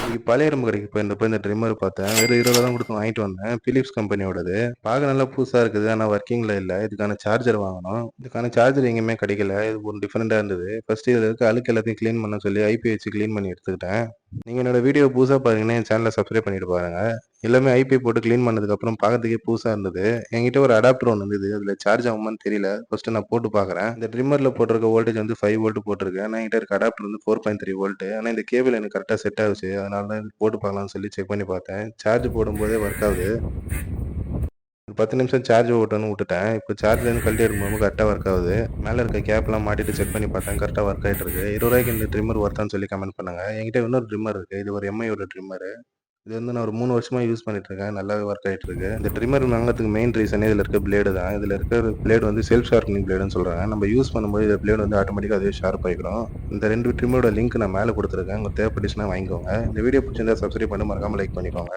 இன்னைக்கு பழைய இரும்பு கடைக்கு போயிருந்தப்ப இந்த ட்ரிம்மர் பார்த்தேன். வெறும் ரூ. 20 தான் குடுத்து வாங்கிட்டு வந்தேன். பிலிப்ஸ் கம்பெனியோடது. பார்க்க நல்லா புதுசா இருக்குது. ஆனா வொர்க்கிங்ல இல்ல. இதுக்கான சார்ஜர் வாங்கணும். இதுக்கான சார்ஜர் எங்கேயுமே கிடைக்கல. இது ஒரு டிஃபரெண்ட்டா இருந்தது. ஃபர்ஸ்ட்டு இதுல இருக்க அழுக்கு எல்லாத்தையும் கிளீன் பண்ண சொல்லி ஐபி வச்சு கிளீன் பண்ணி எடுத்துக்கிட்டேன். நீங்க என்னோட வீடியோ புதுசா பாத்தீங்கன்னா, என் சேனல சப்ஸ்கிரைப் பண்ணிட்டு பாருங்க. எல்லாமே ஐபி போட்டு கிளீன் பண்ணதுக்கப்புறம் பார்க்கறதுக்கே புதுசா இருந்தது. என்கிட்ட ஒரு அடாப்டர் ஒண்ணு இருந்தது. அதுல சார்ஜ் ஆகுமான்னு தெரியல. ஃபர்ஸ்ட்டு நான் போட்டு பார்க்குறேன். இந்த ட்ரிம்மர்ல போட்டிருக்க வோல்டேஜ் வந்து 5 வோல்ட் போட்டிருக்கு. ஆனா என்கிட்ட இருக்க அடாப்டர் வந்து 4.3 வோல்ட். ஆனா இந்த கேபிள் எனக்கு கரெக்ட்டா செட் ஆகுச்சு. அதனால தான் இது போட்டு பார்க்கலாம்னு சொல்லி செக் பண்ணி பார்த்தேன். சார்ஜ் போடும்போதே ஒர்க் ஆகுது. ஒரு 10 நிமிஷம் சார்ஜ் ஓட்டணும்னு விட்டுட்டேன். இப்போ சார்ஜ்லேருந்து கழட்டி எடுக்கும்போது கரெக்ட்டா ஒர்க் ஆகுது. மேல இருக்க கேப்லாம் மாட்டிட்டு செக் பண்ணி பார்த்தேன். கரெக்ட்டா ஒர்க் ஆயிட்டு இருக்கு. ரூ. 20க்கு இந்த ட்ரிம்மர் ஒர்த்தான்னு சொல்லி கமெண்ட் பண்ணுங்க. என்கிட்ட இன்னொரு ட்ரிம்மர் இருக்கு. இது ஒரு எம்ஐயோட ட்ரிம்மரு. இது வந்து நான் ஒரு 3 வருஷமா யூஸ் பண்ணிட்டு இருக்கேன். நல்லாவே ஒர்க் ஆயிட்டு இருக்கு. இந்த ட்ரிம்மர் வாங்குறதுக்கு மெயின் ரீசனே இதுல இருக்க பிளேடு தான். இதுல இருக்க பிளேடு வந்து செல்ஃப் ஷார்ப்பனிங் பிளேடுன்னு சொல்றாங்க. நம்ம யூஸ் பண்ணும்போது இந்த பிளேடு வந்து ஆட்டோமேட்டிக்கா அதுவே ஷார்ப் ஆயிடும். இந்த 2 ட்ரிம்மரோட லிங்க் நான் மேல குடுத்துருக்கேன். உங்களுக்கு தேவைப்பட்டுச்சுன்னா வாங்கிக்கோங்க. இந்த வீடியோ பிடிச்சிருந்தா சப்ஸ்கிரைப் பண்ணி மறக்காம லைக் பண்ணிக்கோங்க.